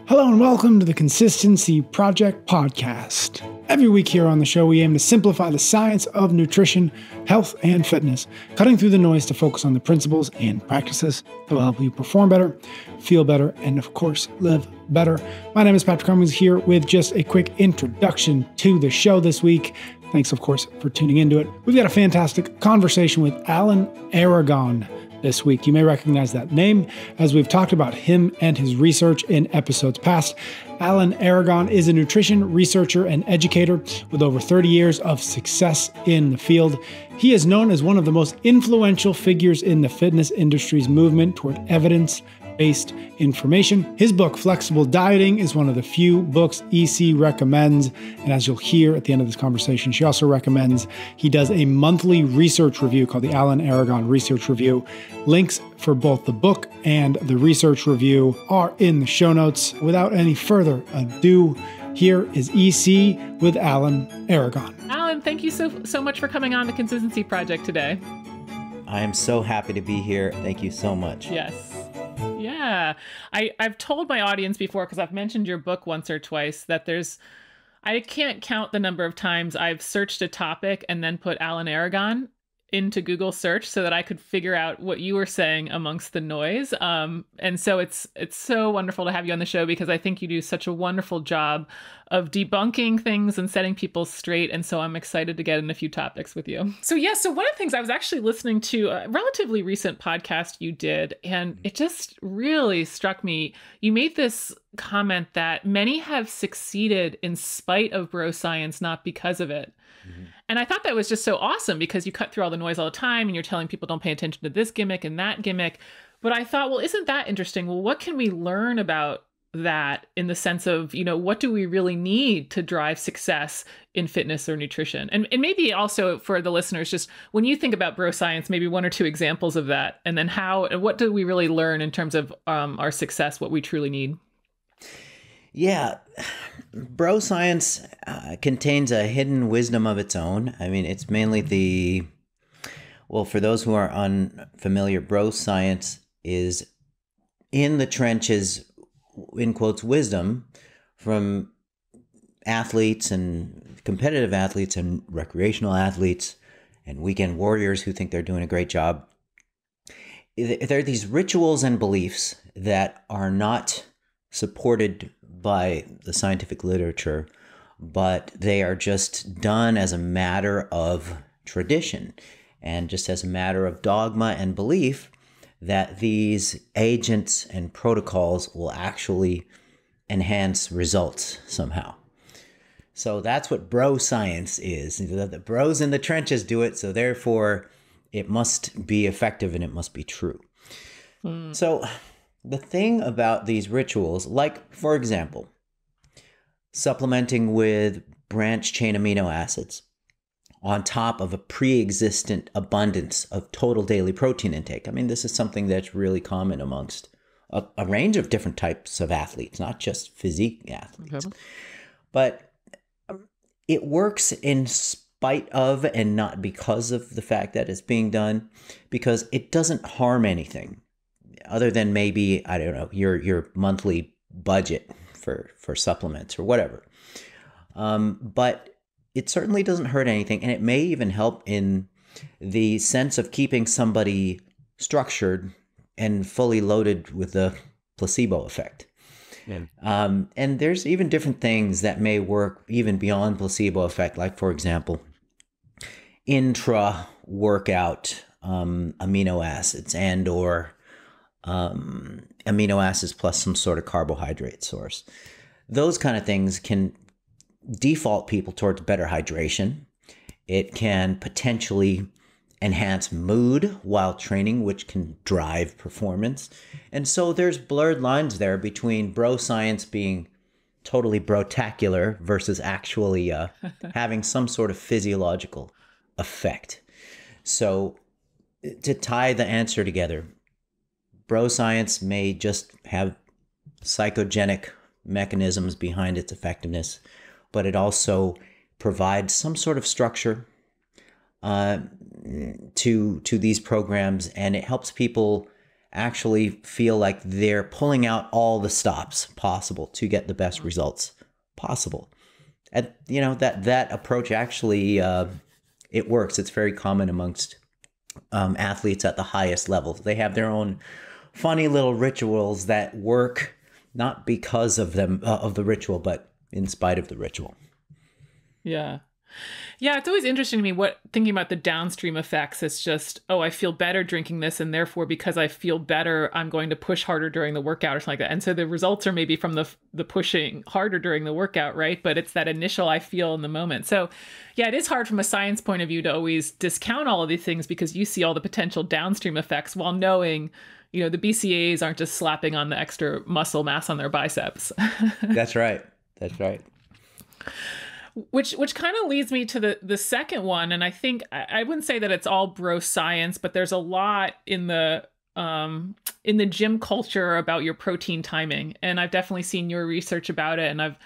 Hello and welcome to the Consistency Project podcast. Every week here on the show, we aim to simplify the science of nutrition, health, and fitness, cutting through the noise to focus on the principles and practices that will help you perform better, feel better, and of course, live better. My name is Patrick Cummings here with just a quick introduction to the show this week. Thanks, of course, for tuning into it. We've got a fantastic conversation with Alan Aragon this week. You may recognize that name as we've talked about him and his research in episodes past. Alan Aragon is a nutrition researcher and educator with over 30 years of success in the field. He is known as one of the most influential figures in the fitness industry's movement toward evidence-based information. His book, Flexible Dieting, is one of the few books EC recommends. And as you'll hear at the end of this conversation, she also recommends he does a monthly research review called the Alan Aragon Research Review. Links for both the book and the research review are in the show notes. Without any further ado, here is EC with Alan Aragon. Alan, thank you so much for coming on the Consistency Project today. I am so happy to be here. Thank you so much. Yes. Yeah. I've told my audience before, because I've mentioned your book once or twice, that I can't count the number of times I've searched a topic and then put Alan Aragon into Google search so that I could figure out what you were saying amongst the noise. And so it's so wonderful to have you on the show, because I think you do such a wonderful job of debunking things and setting people straight. And so I'm excited to get in a few topics with you. So one of the things, I was actually listening to a relatively recent podcast you did, and it just really struck me. You made this comment that many have succeeded in spite of bro science, not because of it. Mm-hmm. And I thought that was just so awesome, because you cut through all the noise all the time and you're telling people don't pay attention to this gimmick and that gimmick. But I thought, well, isn't that interesting? Well, what can we learn about that in the sense of, what do we really need to drive success in fitness or nutrition? And maybe also for the listeners, just when you think about bro science, maybe one or two examples of that, and then what do we really learn in terms of our success, what we truly need? Yeah, bro science contains a hidden wisdom of its own. I mean, it's mainly for those who are unfamiliar, bro science is in the trenches, in quotes, wisdom from athletes and competitive athletes and recreational athletes and weekend warriors who think they're doing a great job. There are these rituals and beliefs that are not supported by the scientific literature, but they are just done as a matter of tradition and just as a matter of dogma and belief that these agents and protocols will actually enhance results somehow. So that's what bro science is. The bros in the trenches do it, so therefore it must be effective and it must be true. So the thing about these rituals, like, for example, supplementing with branched chain amino acids on top of a pre-existent abundance of total daily protein intake. I mean, this is something that's really common amongst a range of different types of athletes, not just physique athletes. Okay. But it works in spite of and not because of the fact that it's being done, because it doesn't harm anything other than maybe, I don't know, your monthly budget for supplements or whatever. But it certainly doesn't hurt anything, and it may even help in the sense of keeping somebody structured and fully loaded with the placebo effect. Yeah. And there's even different things that may work even beyond placebo effect, like, for example, intra-workout amino acids or amino acids plus some sort of carbohydrate source. Those kind of things can default people towards better hydration. It can potentially enhance mood while training, which can drive performance. And so there's blurred lines there between bro science being totally brotacular versus actually having some sort of physiological effect. So to tie the answer together, bro science may just have psychogenic mechanisms behind its effectiveness, but it also provides some sort of structure to these programs, and it helps people actually feel like they're pulling out all the stops possible to get the best results possible. And, you know, that approach actually, it works. It's very common amongst athletes at the highest levels. They have their own funny little rituals that work, not because of them, of the ritual, but in spite of the ritual. Yeah. Yeah, it's always interesting to me thinking about the downstream effects. It's just, oh, I feel better drinking this, and therefore because I feel better, I'm going to push harder during the workout or something like that. And so the results are maybe from the pushing harder during the workout, right? But it's that initial I feel in the moment. So yeah, it is hard from a science point of view to always discount all of these things because you see all the potential downstream effects while knowing, you know, the BCAAs aren't just slapping on the extra muscle mass on their biceps. That's right. That's right. Which kind of leads me to the second one. And I think I wouldn't say that it's all bro science, but there's a lot in the gym culture about your protein timing. And I've definitely seen your research about it. And I've,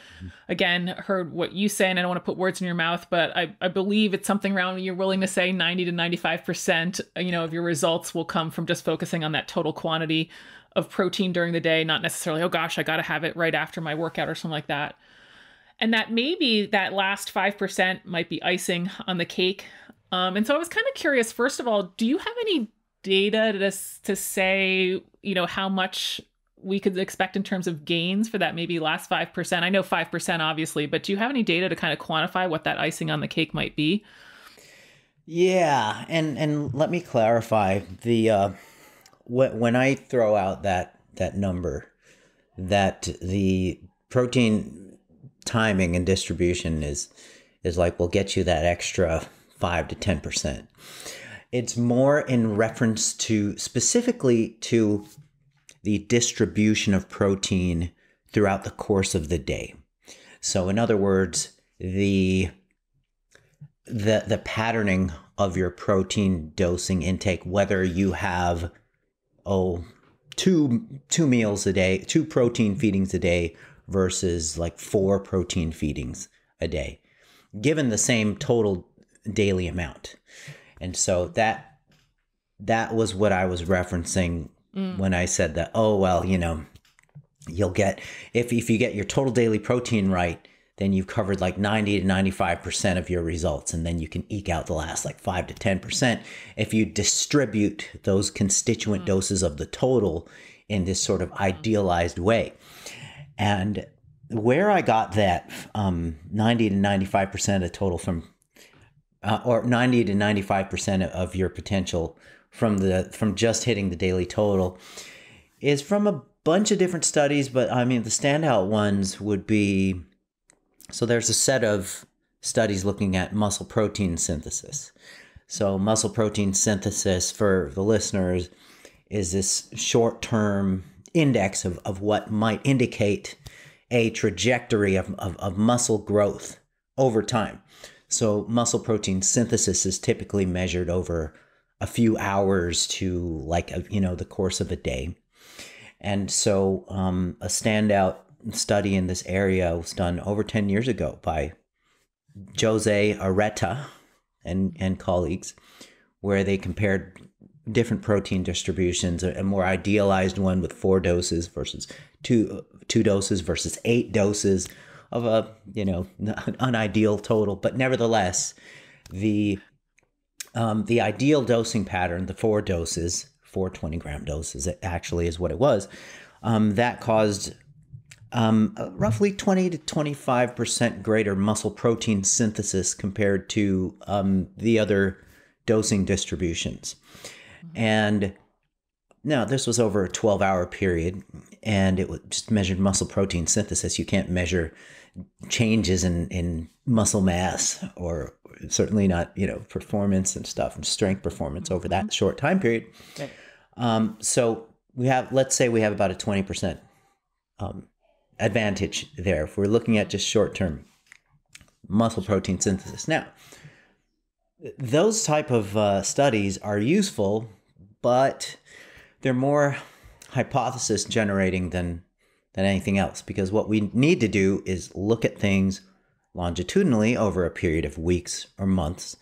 again, heard what you say, and I don't want to put words in your mouth, but I believe it's something around you're willing to say 90 to 95%, you know, of your results will come from just focusing on that total quantity of protein during the day, not necessarily, oh gosh, I got to have it right after my workout or something like that. And that maybe that last 5% might be icing on the cake. And so I was kind of curious, first of all, do you have any data to say, you know, how much we could expect in terms of gains for that maybe last 5%? I know 5% obviously, but do you have any data to kind of quantify what that icing on the cake might be? Yeah, and let me clarify when I throw out that number, that the protein timing and distribution is like, we'll get you that extra 5 to 10%. It's more in reference to specifically to the distribution of protein throughout the course of the day. So in other words, the patterning of your protein dosing intake, whether you have two meals a day, 2 protein feedings a day versus like 4 protein feedings a day, given the same total daily amount. And so that was what I was referencing when I said that, oh, well, you know, you'll get, if you get your total daily protein right, then you've covered like 90 to 95% of your results. And then you can eke out the last like 5 to 10% if you distribute those constituent doses of the total in this sort of idealized way. And where I got that 90 to 95% of total from, or 90 to 95% of your potential from just hitting the daily total, is from a bunch of different studies. But I mean, the standout ones would be, so there's a set of studies looking at muscle protein synthesis. So muscle protein synthesis, for the listeners, is this short-term index of what might indicate a trajectory of muscle growth over time. So muscle protein synthesis is typically measured over a few hours to the course of a day. And so a standout study in this area was done over 10 years ago by Jose Areta and colleagues, where they compared different protein distributions, a more idealized one with 4 doses versus two doses versus 8 doses of a, an ideal total. But nevertheless, the ideal dosing pattern, the 4 doses, 4 20-gram doses, it actually is what it was, that caused roughly 20 to 25% greater muscle protein synthesis compared to the other dosing distributions. And now this was over a 12-hour period, and it just measured muscle protein synthesis. You can't measure changes in muscle mass, or certainly not, performance and stuff and strength performance over that short time period. Okay. So let's say we have about a 20% advantage there if we're looking at just short-term muscle protein synthesis. Now, those type of studies are useful, but they're more hypothesis generating than anything else, because what we need to do is look at things longitudinally over a period of weeks or months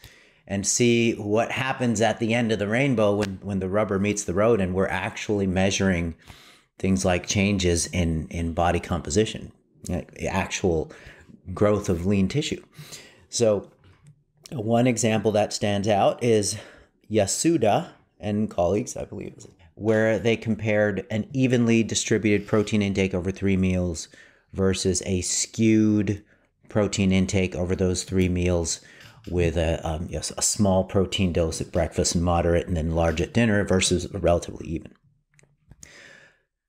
and see what happens at the end of the rainbow when the rubber meets the road and we're actually measuring things like changes in body composition, actual growth of lean tissue. So one example that stands out is Yasuda and colleagues, I believe, where they compared an evenly distributed protein intake over 3 meals versus a skewed protein intake over those 3 meals with a small protein dose at breakfast and moderate and then large at dinner versus relatively even.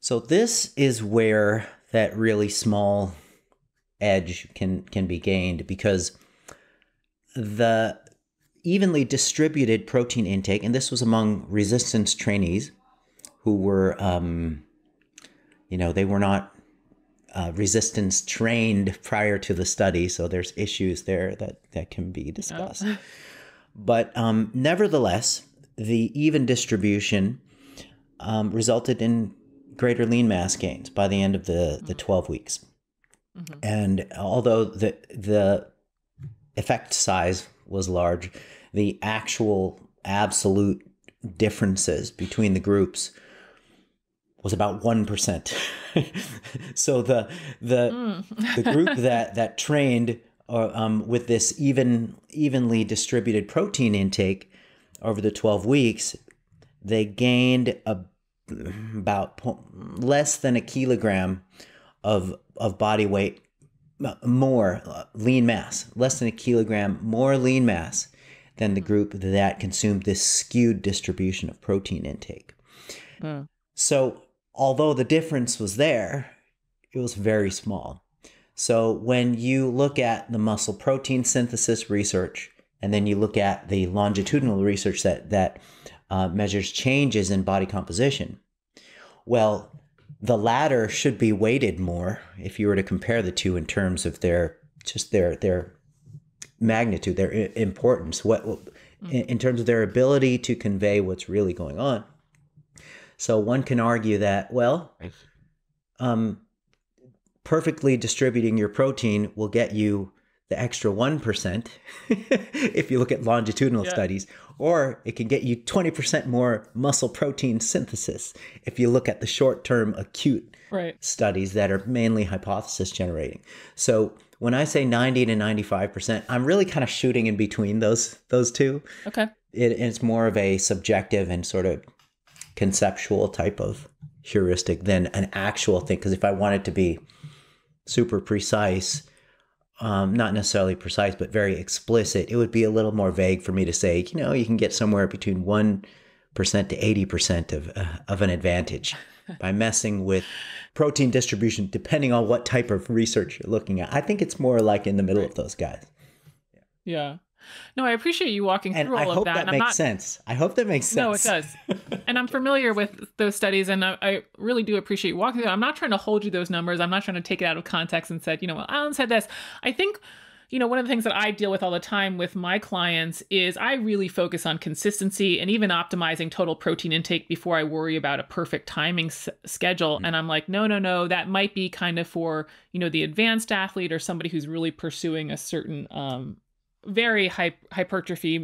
So this is where that really small edge can be gained, because the evenly distributed protein intake, and this was among resistance trainees who were, they were not resistance trained prior to the study, so there's issues there that can be discussed. Oh. But nevertheless, the even distribution resulted in greater lean mass gains by the end of the 12 weeks. Mm-hmm. And although the effect size was large, the actual absolute differences between the groups was about 1%. So the group that trained with this evenly distributed protein intake over the 12 weeks, they gained about less than a kilogram of body weight more lean mass, less than a kilogram more lean mass than the group that consumed this skewed distribution of protein intake. So although the difference was there, it was very small. So when you look at the muscle protein synthesis research, and then you look at the longitudinal research that measures changes in body composition, well, the latter should be weighted more if you were to compare the two in terms of their magnitude, their importance, in terms of their ability to convey what's really going on. So one can argue that, perfectly distributing your protein will get you the extra 1% if you look at longitudinal studies, or it can get you 20% more muscle protein synthesis if you look at the short-term acute studies that are mainly hypothesis generating. So when I say 90 to 95%, I'm really kind of shooting in between those two. Okay. It's more of a subjective and sort of conceptual type of heuristic than an actual thing. Because if I wanted to be super precise, not necessarily precise, but very explicit, it would be a little more vague for me to say, you can get somewhere between 1% to 80% of an advantage by messing with protein distribution, depending on what type of research you're looking at. I think it's more like in the middle of those guys. Yeah. No, I appreciate you walking through all of that. And I hope that makes sense. I hope that makes sense. No, it does. And I'm familiar with those studies, and I really do appreciate you walking through. I'm not trying to hold you those numbers. I'm not trying to take it out of context and said, Alan said this. I think, one of the things that I deal with all the time with my clients is I really focus on consistency and even optimizing total protein intake before I worry about a perfect timing schedule. Mm-hmm. And I'm like, no, that might be kind of for, the advanced athlete or somebody who's really pursuing a certain very hypertrophy,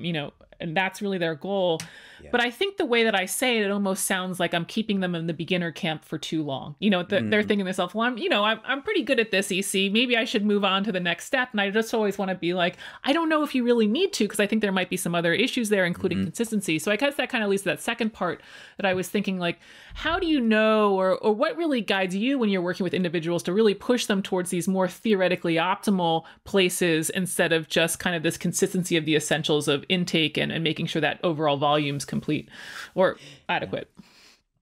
and that's really their goal. Yeah. But I think the way that I say it almost sounds like I'm keeping them in the beginner camp for too long. They're thinking to themselves, well, I'm pretty good at this, EC. Maybe I should move on to the next step. And I just always want to be like, I don't know if you really need to, because I think there might be some other issues there, including consistency. So I guess that kind of leads to that second part that I was thinking, like, how do you know, or what really guides you when you're working with individuals to really push them towards these more theoretically optimal places instead of just kind of this consistency of the essentials of intake and making sure that overall volume's complete or adequate?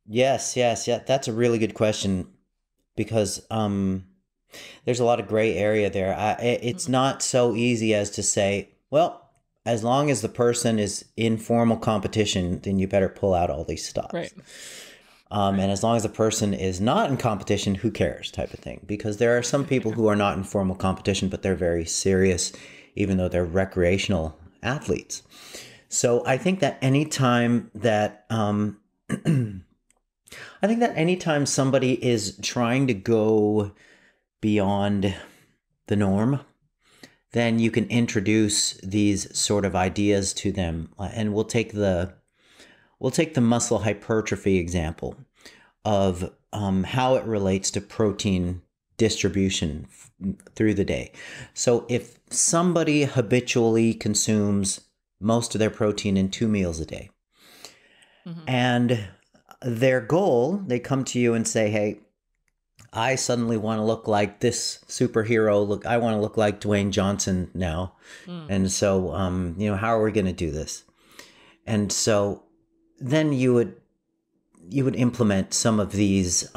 Yes. That's a really good question, because there's a lot of gray area there. It's not so easy as to say, well, as long as the person is in formal competition, then you better pull out all these stops. Right. And as long as the person is not in competition, who cares, type of thing. Because there are some people who are not in formal competition, but they're very serious, even though they're recreational athletes. So I think that anytime that somebody is trying to go beyond the norm, then you can introduce these sort of ideas to them. And we'll take the muscle hypertrophy example of how it relates to protein distribution through the day. So if somebody habitually consumes most of their protein in 2 meals a day, and their goal, they come to you and say, hey, I suddenly want to look like this superhero. I want to look like Dwayne Johnson now. And so, how are we going to do this? And so then you would implement some of these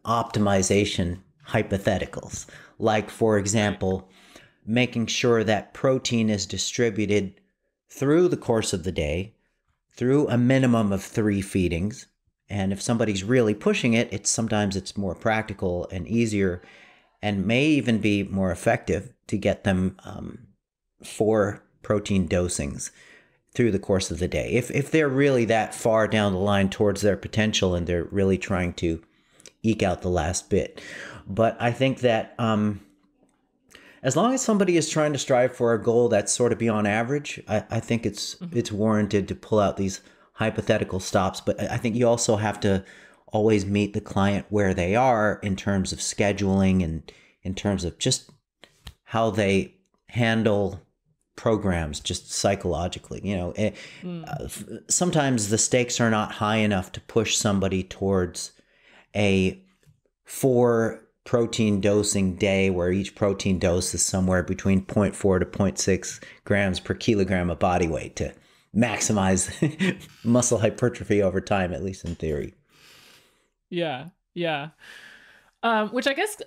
optimization hypotheticals, like, for example, making sure that protein is distributed through the course of the day through a minimum of 3 feedings. And if somebody's really pushing it, sometimes it's more practical and easier and may even be more effective to get them 4 protein dosings through the course of the day. If they're really that far down the line towards their potential and they're really trying to eke out the last bit. But I think that as long as somebody is trying to strive for a goal that's sort of beyond average, I think it's warranted to pull out these hypothetical stops. But I think you also have to always meet the client where they are in terms of scheduling and in terms of just how they handle programs just psychologically. Sometimes the stakes are not high enough to push somebody towards a 4 protein dosing day where each protein dose is somewhere between 0.4 to 0.6 grams per kilogram of body weight to maximize muscle hypertrophy over time, at least in theory. Yeah. Which I guess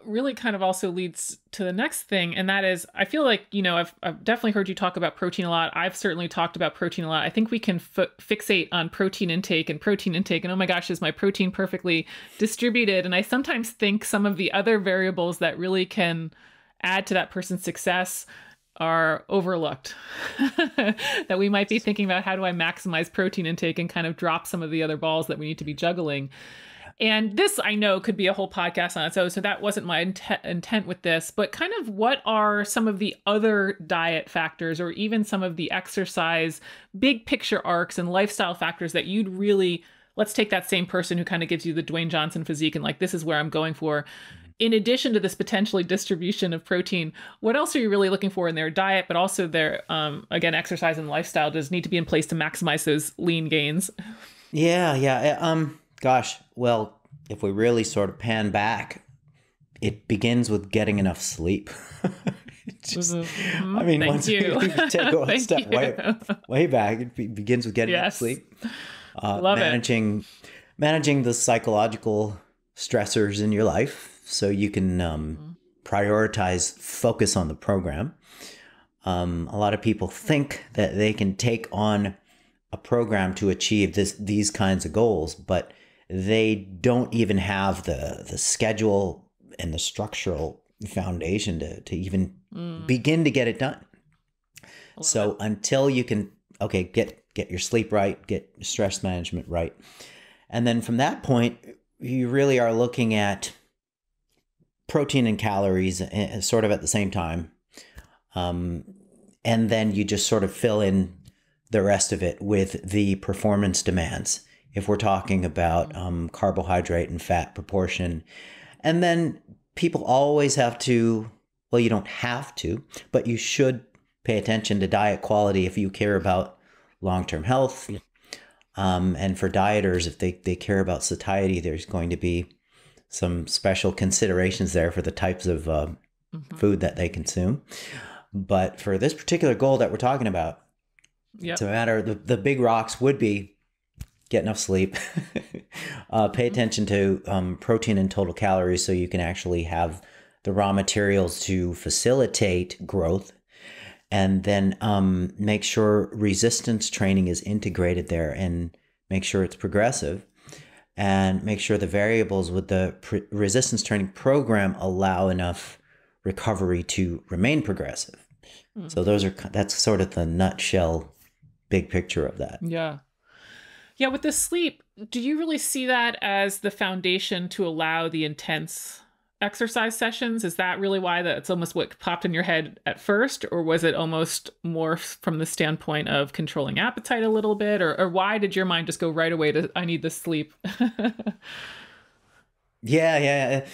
really kind of also leads to the next thing. And that is, I feel like, I've definitely heard you talk about protein a lot. I've certainly talked about protein a lot. I think we can fixate on protein intake. And oh my gosh, is my protein perfectly distributed? And I sometimes think some of the other variables that really can add to that person's success are overlooked. That we might be thinking about, how do I maximize protein intake, and kind of drop some of the other balls that we need to be juggling. And this, I know, could be a whole podcast on its own, so that wasn't my intent with this, but kind of what are some of the other diet factors, or even some of the exercise, big picture arcs and lifestyle factors that you'd really, let's take that same person who kind of gives you the Dwayne Johnson physique and like, this is where I'm going for. In addition to this potentially distribution of protein, what else are you really looking for in their diet, but also their, again, exercise and lifestyle does need to be in place to maximize those lean gains? Yeah. Gosh, well, if we really sort of pan back, it begins with getting enough sleep. I mean, once you take a step way back, it begins with getting enough sleep. Managing the psychological stressors in your life so you can prioritize focus on the program. A lot of people think that they can take on a program to achieve these kinds of goals, but they don't even have the schedule and the structural foundation to even begin to get it done. So until you can, get your sleep right, get stress management right. And then from that point, you really are looking at protein and calories sort of at the same time. And then you just sort of fill in the rest of it with the performance demands. If we're talking about carbohydrate and fat proportion. And then people always have to, well, you don't have to, but you should pay attention to diet quality if you care about long-term health. And for dieters, if they care about satiety, there's going to be some special considerations there for the types of food that they consume. But for this particular goal that we're talking about, it's a matter, the big rocks would be get enough sleep, pay attention to protein and total calories so you can actually have the raw materials to facilitate growth, and then make sure resistance training is integrated there and make sure it's progressive, and make sure the variables with the resistance training program allow enough recovery to remain progressive. So that's sort of the nutshell, big picture of that. Yeah, with the sleep, do you really see that as the foundation to allow the intense exercise sessions? Is that really why that's almost what popped in your head at first? Or was it almost more from the standpoint of controlling appetite a little bit? Or why did your mind just go right away to, I need the sleep? Yeah.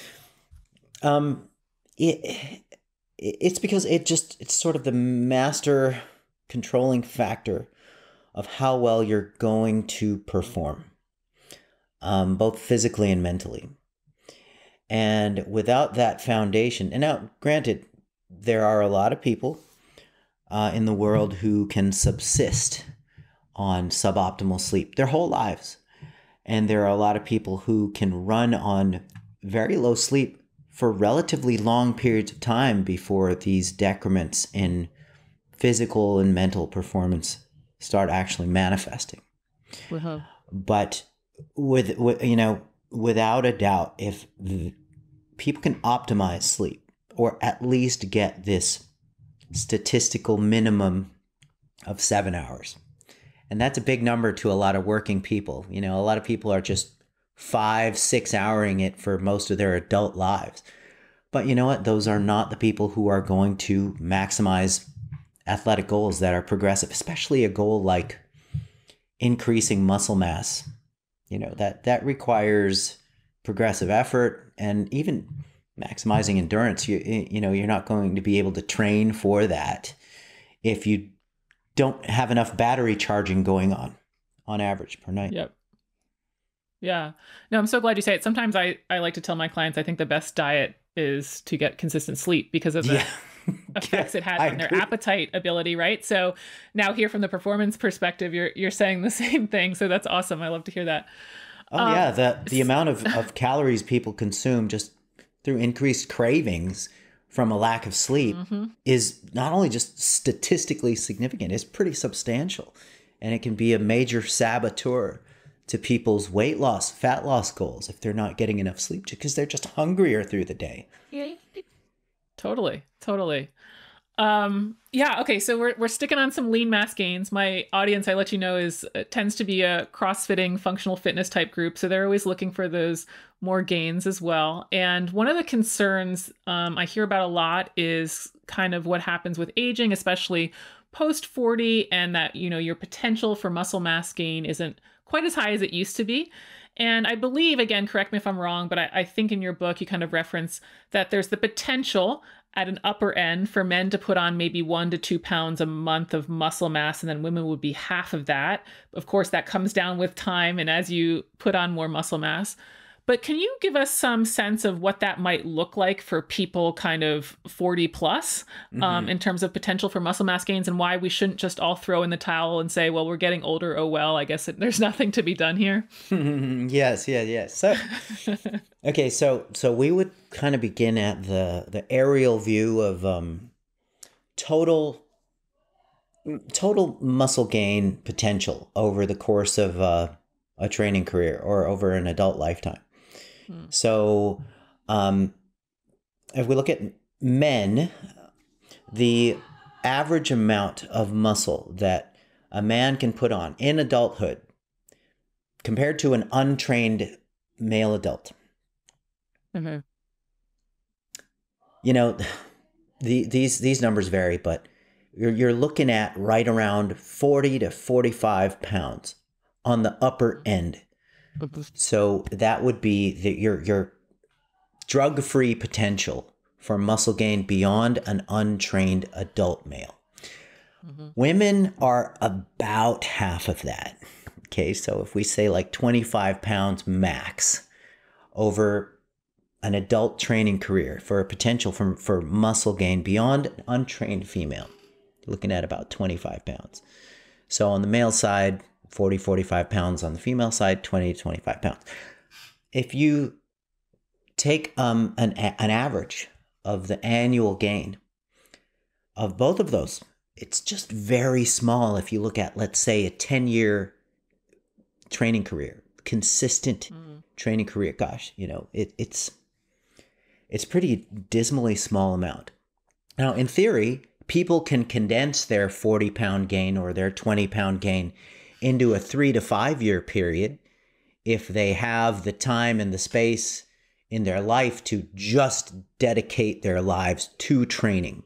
It's because it's sort of the master controlling factor of how well you're going to perform, both physically and mentally. And without that foundation, and now granted, there are a lot of people in the world who can subsist on suboptimal sleep their whole lives. And there are a lot of people who can run on very low sleep for relatively long periods of time before these decrements in physical and mental performance start actually manifesting. Uh-huh. But without a doubt, if people can optimize sleep, or at least get this statistical minimum of 7 hours, and that's a big number to a lot of working people. A lot of people are just 5-6 houring it for most of their adult lives. But you know what? Those are not the people who are going to maximize athletic goals that are progressive, especially a goal like increasing muscle mass. That requires progressive effort, and even maximizing endurance. You're not going to be able to train for that if you don't have enough battery charging going on average per night. Yep. Yeah. No, I'm so glad you say it. Sometimes I like to tell my clients I think the best diet is to get consistent sleep because of the effects it has on their appetite ability, right? So now here from the performance perspective, you're saying the same thing. So that's awesome. I love to hear that. Oh yeah, the amount of calories people consume just through increased cravings from a lack of sleep is not only just statistically significant, it's pretty substantial. And it can be a major saboteur to people's weight loss, fat loss goals if they're not getting enough sleep because they're just hungrier through the day. Totally. Yeah. Okay. So we're sticking on some lean mass gains. My audience, I let you know, tends to be a CrossFitting functional fitness type group. So they're always looking for those more gains as well. And one of the concerns I hear about a lot is kind of what happens with aging, especially post 40, and that, your potential for muscle mass gain isn't quite as high as it used to be. And I believe, again, correct me if I'm wrong, but I think in your book, you kind of reference that there's the potential at an upper end for men to put on maybe 1 to 2 pounds a month of muscle mass, and then women would be half of that. Of course, that comes down with time and as you put on more muscle mass. But can you give us some sense of what that might look like for people kind of 40 plus in terms of potential for muscle mass gains, and why we shouldn't just all throw in the towel and say, well, we're getting older. Oh, well, I guess there's nothing to be done here. Yes. So, okay. So we would kind of begin at the aerial view of total muscle gain potential over the course of a training career or over an adult lifetime. So if we look at men, the average amount of muscle that a man can put on in adulthood compared to an untrained male adult. These numbers vary, but you're looking at right around 40 to 45 pounds on the upper end. So that would be your drug-free potential for muscle gain beyond an untrained adult male. Women are about half of that. Okay, so if we say like 25 pounds max over an adult training career for a potential for muscle gain beyond an untrained female, you're looking at about 25 pounds. So on the male side, 40, 45 pounds. On the female side, 20 to 25 pounds. If you take an average of the annual gain of both of those, it's just very small. If you look at, let's say, a 10-year training career, consistent training career, gosh, it's pretty dismally small amount. Now, in theory, people can condense their 40-pound gain or their 20-pound gain into a 3 to 5 year period if they have the time and the space in their life to just dedicate their lives to training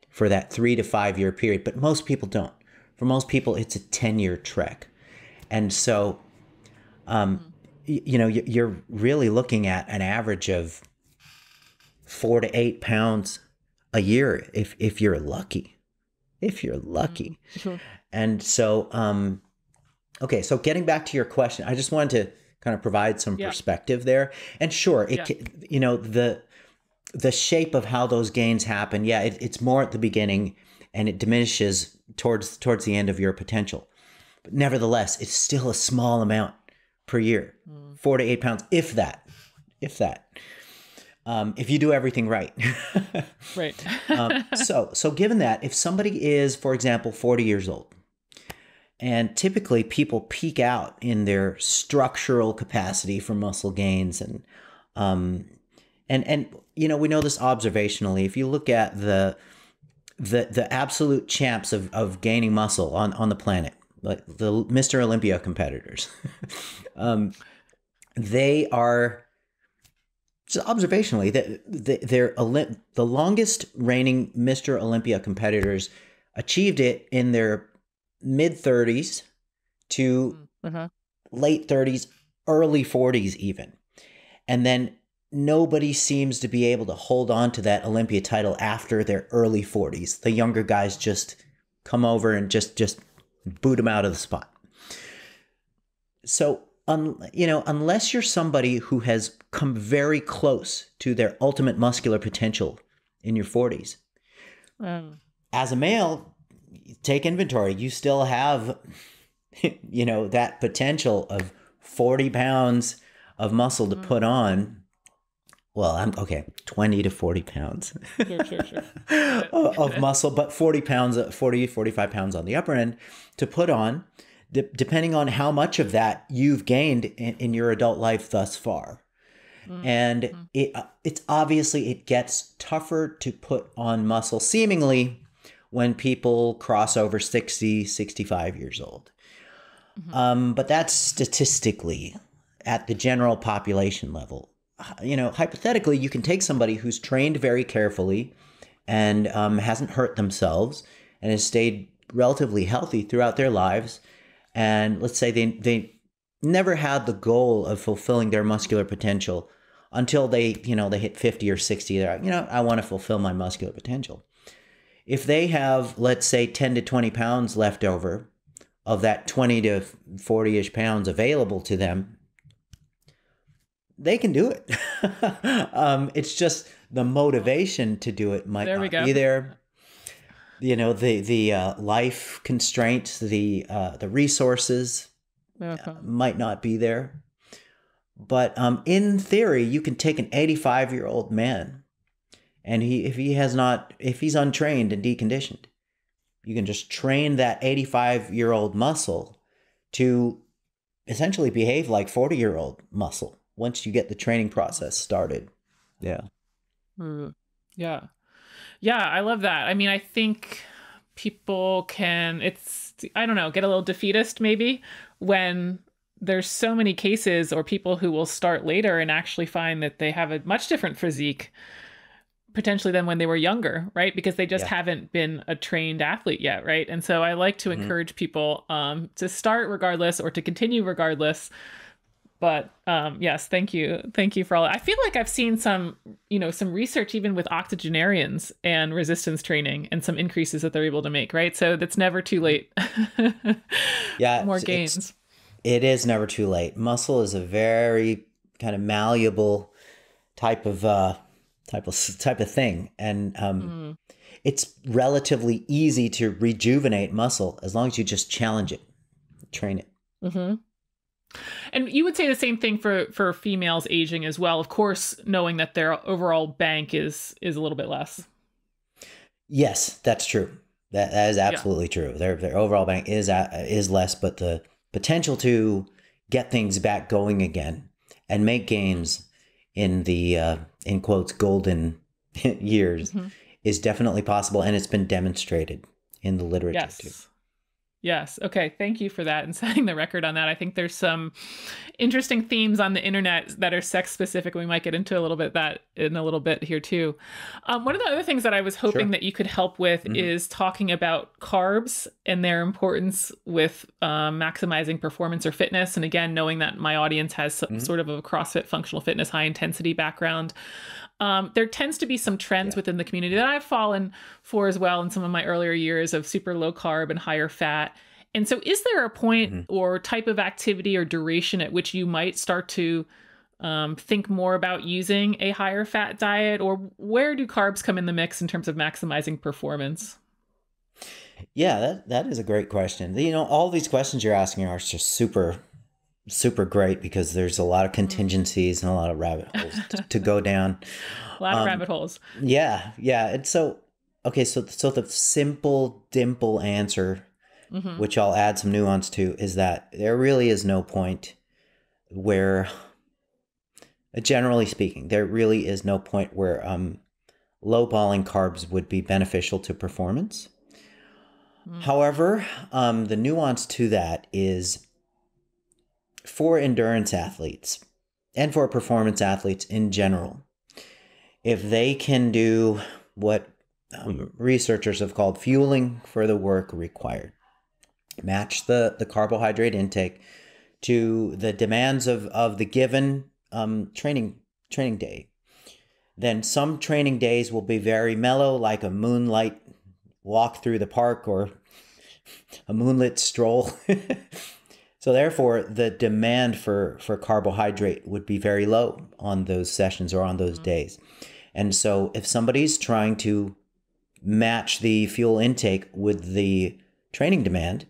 for that 3 to 5 year period. But most people don't. For most people, it's a 10-year trek. And so, you're really looking at an average of 4 to 8 pounds a year if you're lucky. If you're lucky. Sure. And so, okay, so getting back to your question, I just wanted to kind of provide some perspective there. And sure, the shape of how those gains happen, it's more at the beginning and it diminishes towards the end of your potential. But nevertheless, it's still a small amount per year, 4 to 8 pounds, if that. If you do everything right. Right. So given that, if somebody is, for example, 40 years old, and typically people peak out in their structural capacity for muscle gains, and we know this observationally. If you look at the absolute champs of gaining muscle on the planet, like the Mr. Olympia competitors, they are, just observationally, they're the longest reigning Mr. Olympia competitors achieved it in their mid-30s to late 30s, early 40s even. And then nobody seems to be able to hold on to that Olympia title after their early 40s. The younger guys just come over and just boot them out of the spot. So, unless you're somebody who has come very close to their ultimate muscular potential in your 40s, as a male, take inventory. You still have, that potential of 40 pounds of muscle to put on. Well, 20 to 40 pounds Sure. of muscle, but 45 pounds on the upper end to put on, depending on how much of that you've gained in your adult life thus far. And it's obviously, it gets tougher to put on muscle seemingly when people cross over 60, 65 years old. But that's statistically at the general population level. Hypothetically, you can take somebody who's trained very carefully and hasn't hurt themselves and has stayed relatively healthy throughout their lives. And let's say they never had the goal of fulfilling their muscular potential until they hit 50 or 60. They're like, I want to fulfill my muscular potential. If they have, let's say, 10 to 20 pounds left over of that 20 to 40-ish pounds available to them, they can do it. It's just the motivation to do it might not be there. The life constraints, the resources might not be there. But in theory, you can take an 85-year-old man, and if he's untrained and deconditioned, you can just train that 85-year-old muscle to essentially behave like 40-year-old muscle once you get the training process started. Yeah. Yeah. I love that. I mean, I think people can, get a little defeatist maybe when there's so many cases or people who will start later and actually find that they have a much different physique potentially than when they were younger, right? Because they just haven't been a trained athlete yet, right? And so I like to encourage people to start regardless or to continue regardless. But yes, thank you for all that. I feel like I've seen some research even with octogenarians and resistance training and some increases that they're able to make, right? So that's never too late. More gains. It is never too late. Muscle is a very kind of malleable type of thing, and it's relatively easy to rejuvenate muscle as long as you just challenge it, train it. And you would say the same thing for females aging as well, of course, knowing that their overall bank is a little bit less. Yes, that's true. That is absolutely true. Their overall bank is less, but the potential to get things back going again and make gains in the in quotes golden years is definitely possible, and it's been demonstrated in the literature too. Yes. Okay. Thank you for that and setting the record on that. I think there's some interesting themes on the internet that are sex specific. We might get into a little bit that in a little bit here too. One of the other things that I was hoping Sure. that you could help with is talking about carbs and their importance with maximizing performance or fitness. And again, knowing that my audience has some sort of a CrossFit functional fitness, high intensity background. There tends to be some trends within the community that I've fallen for as well in some of my earlier years of super low carb and higher fat. And so is there a point or type of activity or duration at which you might start to think more about using a higher fat diet, or where do carbs come in the mix in terms of maximizing performance? Yeah, that is a great question. All these questions you're asking are just super, super great because there's a lot of contingencies and a lot of rabbit holes to go down. A lot of rabbit holes. Yeah. And so the simple dimple answer, which I'll add some nuance to, is that there really is no point where, generally speaking, there really is no point where lowballing carbs would be beneficial to performance. However, the nuance to that is for endurance athletes and for performance athletes in general, if they can do what researchers have called fueling for the work required, match the carbohydrate intake to the demands of the given training day, then some training days will be very mellow, like a moonlight walk through the park or a moonlit stroll. So therefore, the demand for carbohydrate would be very low on those sessions or on those days. And so if somebody's trying to match the fuel intake with the training demand,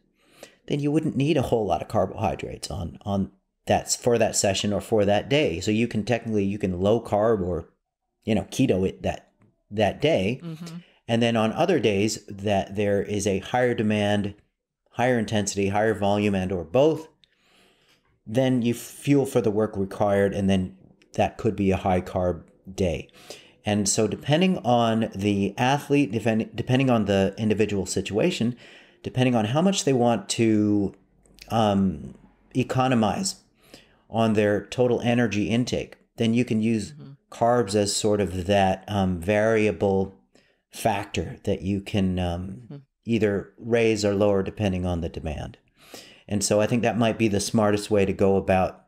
then you wouldn't need a whole lot of carbohydrates on that for that session or for that day. So you can low carb or keto it that day. And then on other days that there is a higher demand, higher intensity, higher volume, and or both, then you fuel for the work required, and then that could be a high carb day. And so depending on the athlete, depending on the individual situation, depending on how much they want to economize on their total energy intake, then you can use carbs as sort of that variable factor that you can either raise or lower depending on the demand. And so I think that might be the smartest way to go about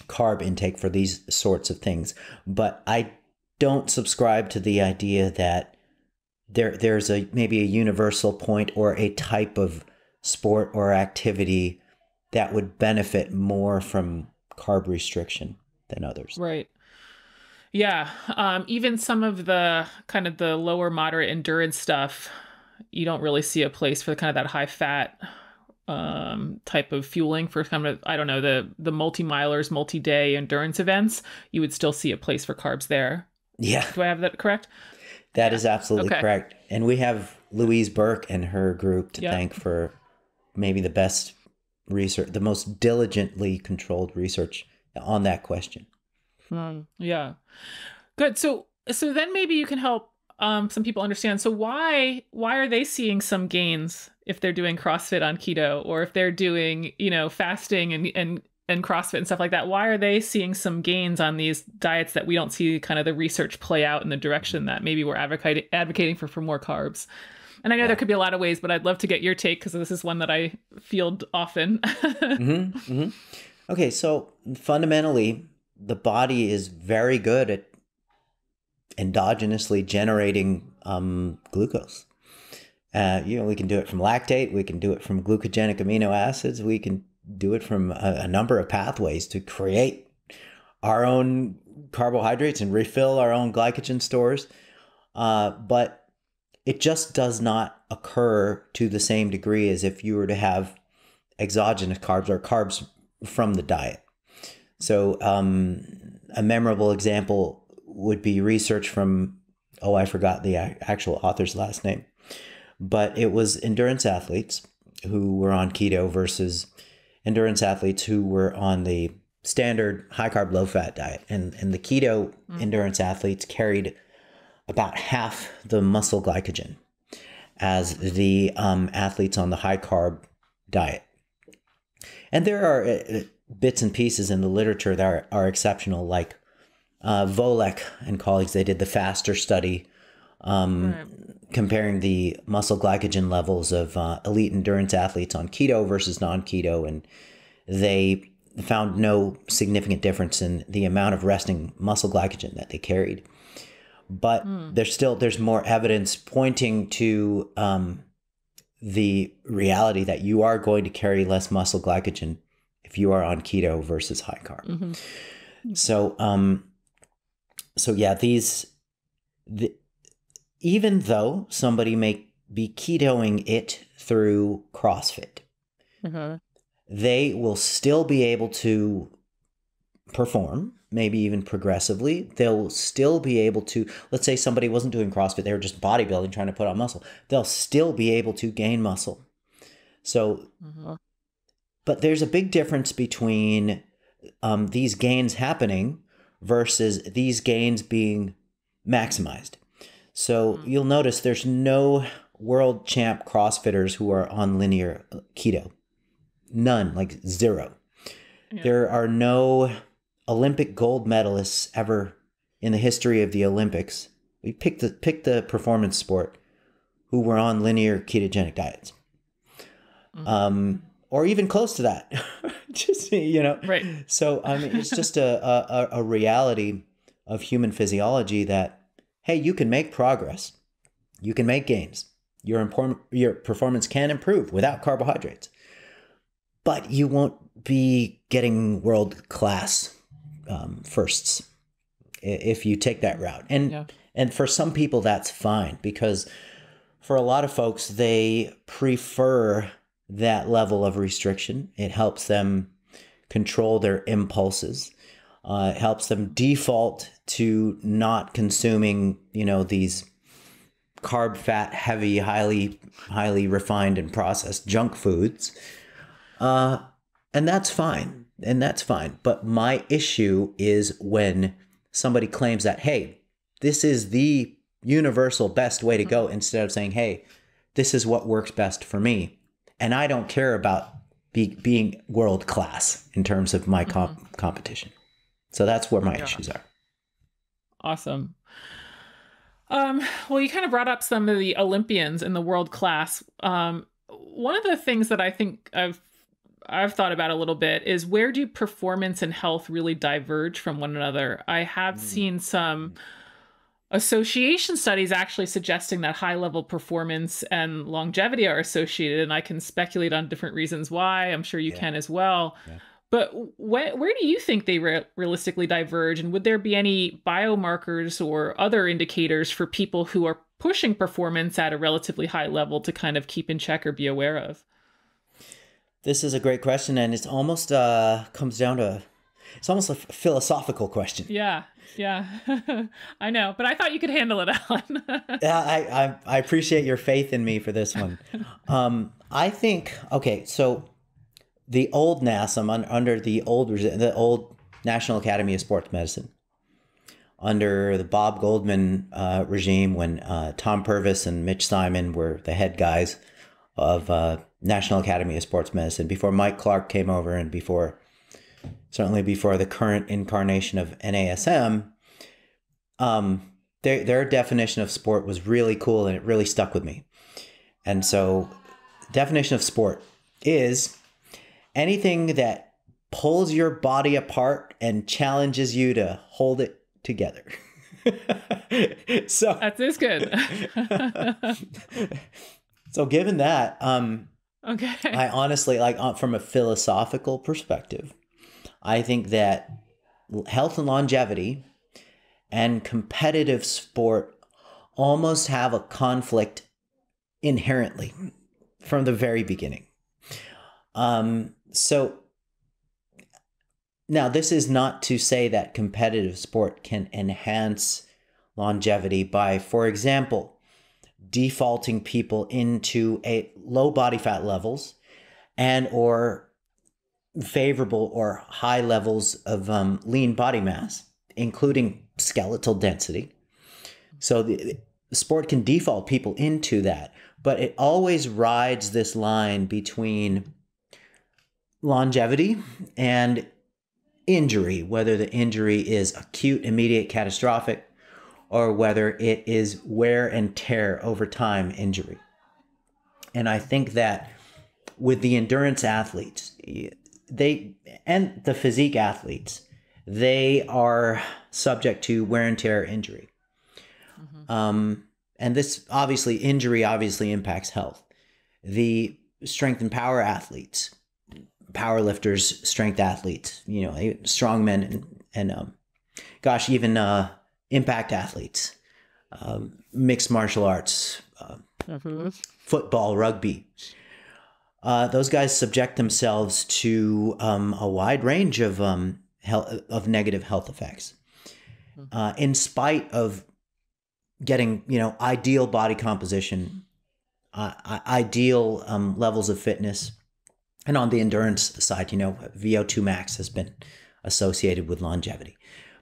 carb intake for these sorts of things. But I don't subscribe to the idea that there's maybe a universal point or a type of sport or activity that would benefit more from carb restriction than others. Right. Yeah. Even some of the kind of the lower moderate endurance stuff, you don't really see a place for kind of that high fat type of fueling for kind of, I don't know, the multi-milers, multi-day endurance events. You would still see a place for carbs there. Yeah. Do I have that correct? That is absolutely correct. And we have Louise Burke and her group to thank for maybe the best research, the most diligently controlled research on that question. Yeah. Good. So then maybe you can help some people understand. So why are they seeing some gains if they're doing CrossFit on keto, or if they're doing, fasting and CrossFit and stuff like that? Why are they seeing some gains on these diets that we don't see kind of the research play out in the direction that maybe we're advocating for more carbs? And I know there could be a lot of ways, but I'd love to get your take because this is one that I field often. Okay, so fundamentally, the body is very good at endogenously generating glucose. We can do it from lactate, we can do it from glucogenic amino acids, we can do it from a number of pathways to create our own carbohydrates and refill our own glycogen stores. But it just does not occur to the same degree as if you were to have exogenous carbs or carbs from the diet. So a memorable example would be research from, I forgot the actual author's last name, but it was endurance athletes who were on keto versus endurance athletes who were on the standard high carb, low fat diet. And the keto endurance athletes carried about half the muscle glycogen as the athletes on the high carb, diet. And there are bits and pieces in the literature that are exceptional, like Volek and colleagues, they did the FASTER study comparing the muscle glycogen levels of elite endurance athletes on keto versus non-keto, and they found no significant difference in the amount of resting muscle glycogen that they carried. But there's more evidence pointing to the reality that you are going to carry less muscle glycogen if you are on keto versus high carb. Mm-hmm. So yeah, even though somebody may be ketoing it through CrossFit, they will still be able to perform, maybe even progressively. They'll still be able to, let's say somebody wasn't doing CrossFit, they were just bodybuilding, trying to put on muscle. They'll still be able to gain muscle. So, but there's a big difference between these gains happening versus these gains being maximized. So you'll notice there's no world champ CrossFitters who are on linear keto. None, like zero. Yeah. There are no Olympic gold medalists ever in the history of the Olympics. We pick the performance sport who were on linear ketogenic diets. Or even close to that. Just, Right. So, it's just a reality of human physiology that, hey, you can make progress. You can make gains. Your performance can improve without carbohydrates. But you won't be getting world-class firsts if you take that route. And for some people, that's fine, because for a lot of folks, they prefer that level of restriction. It helps them control their impulses. It helps them default to not consuming, these carb, fat, heavy, highly refined and processed junk foods. And that's fine. But my issue is when somebody claims that, hey, this is the universal best way to go, instead of saying, hey, this is what works best for me. And I don't care about being world class in terms of my competition. So that's where my issues are. Awesome. Well, you kind of brought up some of the Olympians in the world class. One of the things that I think I've thought about a little bit is, where do performance and health really diverge from one another? I have seen some association studies actually suggesting that high-level performance and longevity are associated, and I can speculate on different reasons why. I'm sure you can as well. Yeah. But where do you think they realistically diverge? And would there be any biomarkers or other indicators for people who are pushing performance at a relatively high level to kind of keep in check or be aware of? This is a great question, and it's almost comes down to, it's almost a philosophical question. Yeah. I know, but I thought you could handle it, Alan. Yeah, I appreciate your faith in me for this one. I think, okay, so the old NASM, under the old National Academy of Sports Medicine, under the Bob Goldman regime, when Tom Purvis and Mitch Simon were the head guys of National Academy of Sports Medicine, before Mike Clark came over, and certainly before the current incarnation of NASM, their definition of sport was really cool, and it really stuck with me. And so, definition of sport is anything that pulls your body apart and challenges you to hold it together. So that is good. So given that, okay, I honestly, from a philosophical perspective, I think that health and longevity and competitive sport almost have a conflict inherently from the very beginning. So now, this is not to say that competitive sport can enhance longevity by, for example, defaulting people into a low body fat levels and or favorable or high levels of lean body mass, including skeletal density. So the sport can default people into that, but it always rides this line between longevity and injury, whether the injury is acute, immediate, catastrophic, or whether it is wear and tear over time injury. And I think that with the endurance athletes, and the physique athletes, they are subject to wear and tear injury. And this injury obviously impacts health. The strength and power athletes, power lifters, strength athletes, strongmen and even impact athletes, mixed martial arts, football, rugby. Those guys subject themselves to a wide range of negative health effects, in spite of getting ideal body composition, ideal levels of fitness, and on the endurance side, VO2 max has been associated with longevity.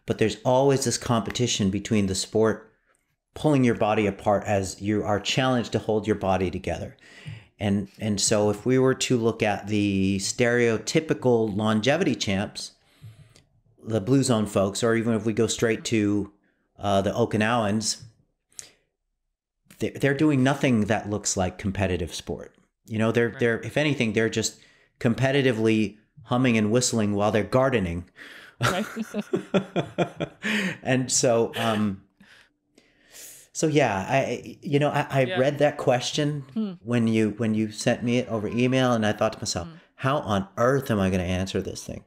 But there's always this competition between the sport pulling your body apart as you are challenged to hold your body together. And so if we were to look at the stereotypical longevity champs, the Blue Zone folks, or even if we go straight to the Okinawans, they're doing nothing that looks like competitive sport. They're if anything, they're just competitively humming and whistling while they're gardening. Right. And so, I read that question when you sent me it over email, and I thought to myself, how on earth am I going to answer this thing?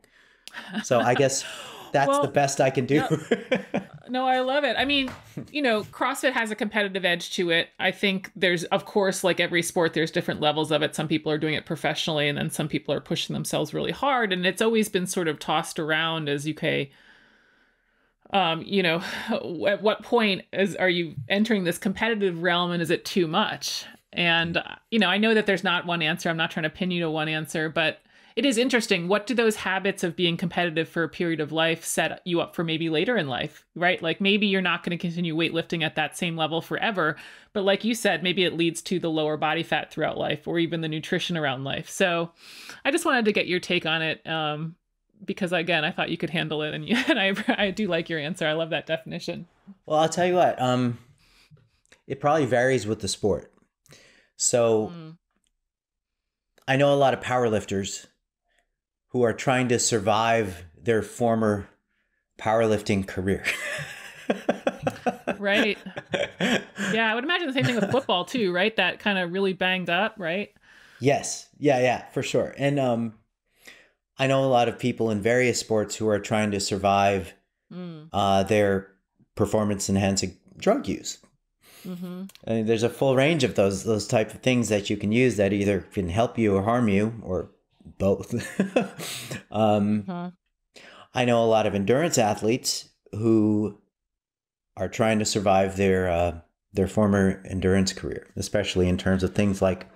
So I guess that's the best I can do. No, I love it. I mean, CrossFit has a competitive edge to it. I think there's, of course, like every sport, there's different levels of it. Some people are doing it professionally, and then some people are pushing themselves really hard. And it's always been sort of tossed around as, okay, at what point are you entering this competitive realm, and is it too much? And, I know that there's not one answer. I'm not trying to pin you to one answer, but it is interesting. What do those habits of being competitive for a period of life set you up for maybe later in life, right? Like maybe you're not going to continue weightlifting at that same level forever, but like you said, maybe it leads to the lower body fat throughout life, or even the nutrition around life. So I just wanted to get your take on it, because again, I thought you could handle it, and I do like your answer. I love that definition. Well, I'll tell you what, it probably varies with the sport. So I know a lot of powerlifters who are trying to survive their former powerlifting career. Right. Yeah, I would imagine the same thing with football too, right? That kind of really banged up, right? Yes. Yeah, for sure. And I know a lot of people in various sports who are trying to survive their performance-enhancing drug use. I mean, there's a full range of those type of things that you can use that either can help you or harm you, or both. I know a lot of endurance athletes who are trying to survive their former endurance career, especially in terms of things like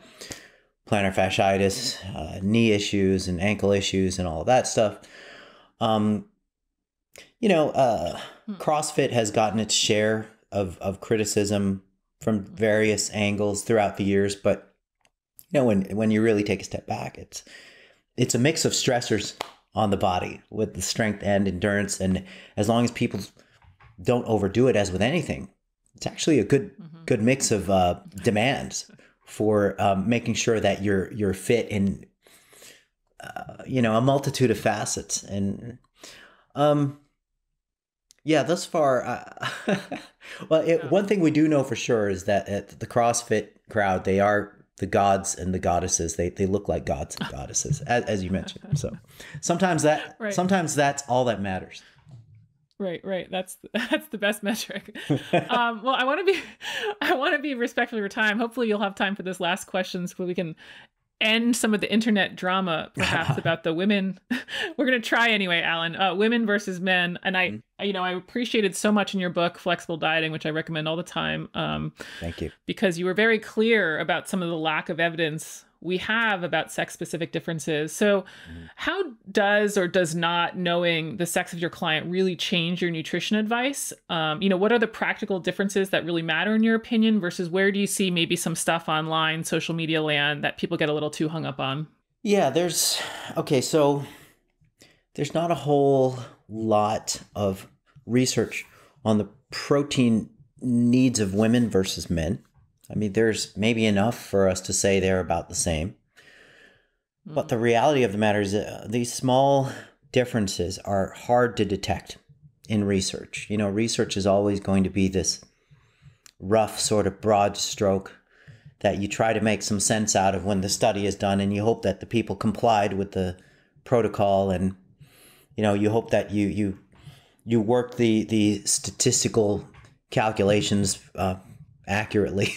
plantar fasciitis, knee issues and ankle issues and all of that stuff. CrossFit has gotten its share of criticism from various angles throughout the years, but when you really take a step back, it's a mix of stressors on the body with the strength and endurance, and as long as people don't overdo it, as with anything, it's actually a good mix of demands for making sure that you're fit in a multitude of facets. And thus far, one thing we do know for sure is that at the CrossFit crowd, they are the gods and the goddesses. They look like gods and goddesses, as you mentioned. So sometimes that's all that matters. Right. That's the best metric. Well, I want to be respectful of your time. Hopefully you'll have time for this last question so we can end some of the internet drama, perhaps, about the women. We're going to try anyway, Alan, women versus men. And I appreciated so much in your book, Flexible Dieting, which I recommend all the time. Thank you. Because you were very clear about some of the lack of evidence we have about sex-specific differences. So how does or does not knowing the sex of your client really change your nutrition advice? What are the practical differences that really matter in your opinion versus where do you see maybe some stuff online, social media land, that people get a little too hung up on? Yeah, so there's not a whole lot of research on the protein needs of women versus men. I mean, there's maybe enough for us to say they're about the same. But the reality of the matter is that these small differences are hard to detect in research. Research is always going to be this rough sort of broad stroke that you try to make some sense out of when the study is done, and you hope that the people complied with the protocol, and you hope that you work the statistical calculations accurately.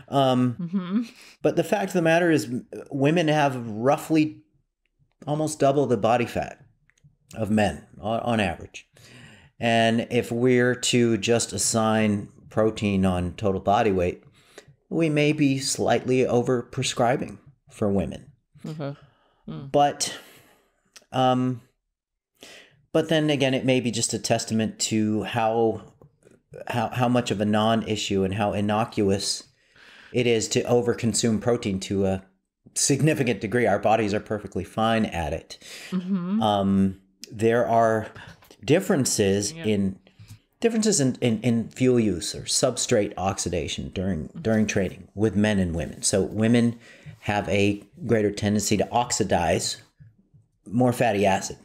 But the fact of the matter is women have roughly almost double the body fat of men on average. And if we're to just assign protein on total body weight, we may be slightly over prescribing for women. But then again, it may be just a testament to how much of a non-issue and how innocuous it is to overconsume protein to a significant degree. Our bodies are perfectly fine at it. There are differences in fuel use or substrate oxidation during training with men and women. So women have a greater tendency to oxidize more fatty acid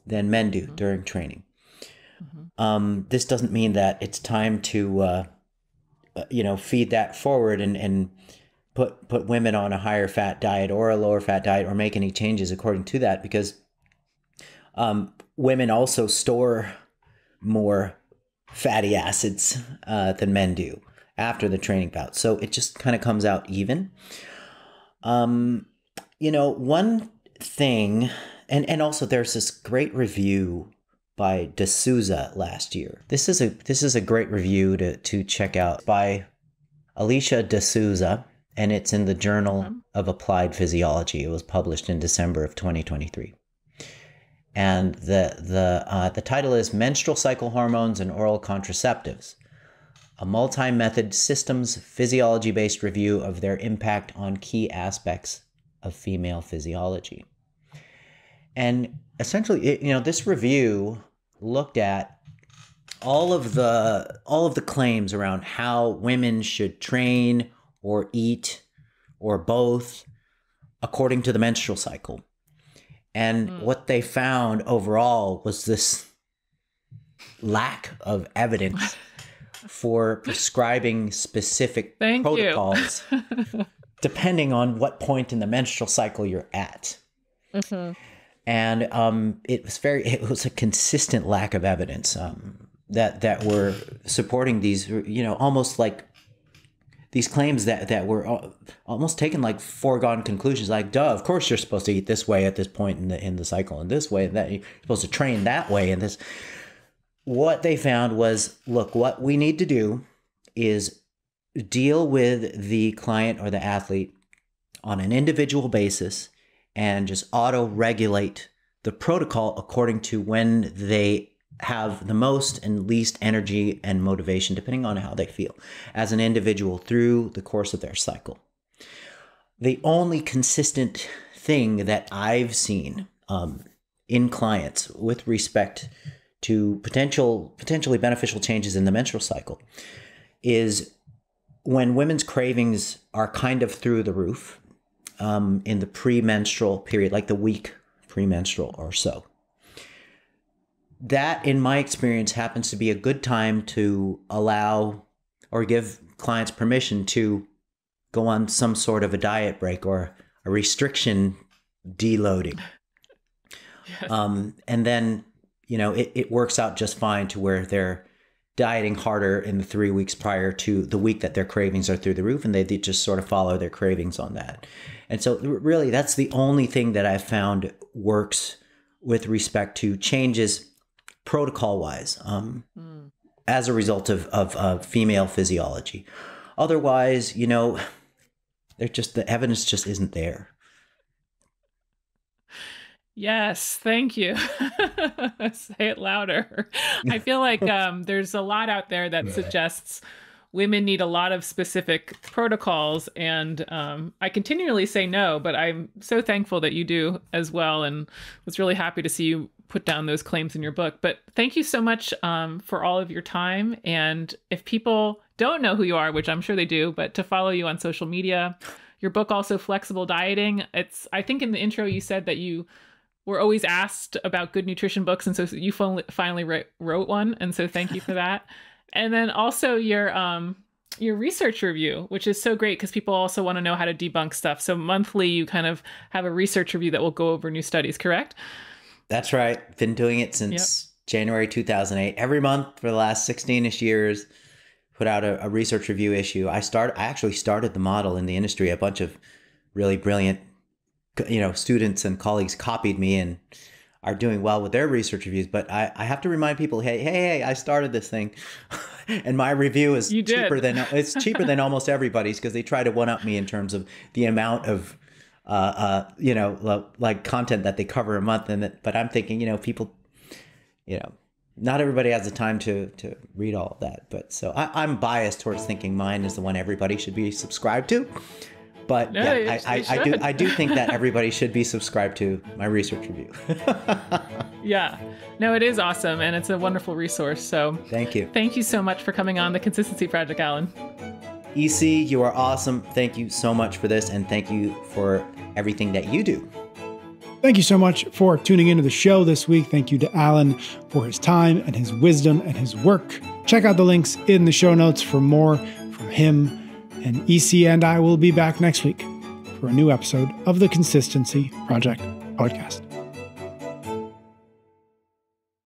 than men do during training. This doesn't mean that it's time to feed that forward and put women on a higher fat diet or a lower fat diet or make any changes according to that, because women also store more fatty acids than men do after the training bout. So it just kind of comes out even. One thing, and also there's this great review by D'Souza last year. This is a great review to check out by Alicia D'Souza, and it's in the Journal of Applied Physiology. It was published in December of 2023. And the title is Menstrual Cycle Hormones and Oral Contraceptives, a multi-method systems physiology-based review of their impact on key aspects of female physiology. And essentially, this review looked at all of the claims around how women should train or eat or both according to the menstrual cycle. And what they found overall was this lack of evidence for prescribing specific protocols depending on what point in the menstrual cycle you're at. And it was a consistent lack of evidence that were supporting these, almost like these claims that were almost taken like foregone conclusions, like, duh, of course you're supposed to eat this way at this point in the cycle, and this way, and that you're supposed to train that way, and this. What they found was, look, what we need to do is deal with the client or the athlete on an individual basis and just auto-regulate the protocol according to when they have the most and least energy and motivation, depending on how they feel as an individual through the course of their cycle. The only consistent thing that I've seen in clients with respect to potentially beneficial changes in the menstrual cycle is when women's cravings are kind of through the roof in the premenstrual period, like the week premenstrual or so. That, in my experience, happens to be a good time to allow or give clients permission to go on some sort of a diet break or a restriction deloading. Yes. And then, it works out just fine to where they're dieting harder in the 3 weeks prior to the week that their cravings are through the roof, and they just sort of follow their cravings on that. And so really, that's the only thing that I've found works with respect to changes protocol-wise as a result of female physiology. Otherwise, the evidence just isn't there. Yes, thank you. Say it louder. I feel like there's a lot out there that suggests women need a lot of specific protocols, and I continually say no, but I'm so thankful that you do as well, and was really happy to see you put down those claims in your book. But thank you so much for all of your time. And if people don't know who you are, which I'm sure they do, but to follow you on social media, your book also, Flexible Dieting. I think in the intro you said that you were always asked about good nutrition books, and so you finally wrote one, and so thank you for that. And then also your research review, which is so great because people also want to know how to debunk stuff. So monthly you kind of have a research review that will go over new studies, correct? That's right. Been doing it since January 2008. Every month for the last 16-ish years, put out a research review issue. I actually started the model in the industry. A bunch of really brilliant, students and colleagues copied me and are doing well with their research reviews. But I have to remind people, hey, I started this thing, and my review is cheaper than almost everybody's, because they try to one up me in terms of the amount of like content that they cover a month. But I'm thinking, people, not everybody has the time to read all of that. But so I'm biased towards thinking mine is the one everybody should be subscribed to. But no, yeah, I do think that everybody should be subscribed to my research review. Yeah, no, it is awesome, and it's a wonderful resource. So thank you. Thank you so much for coming on the Consistency Project, Alan. EC, you are awesome. Thank you so much for this, and thank you for everything that you do. Thank you so much for tuning into the show this week. Thank you to Alan for his time and his wisdom and his work. Check out the links in the show notes for more from him. And EC and I will be back next week for a new episode of the Consistency Project podcast.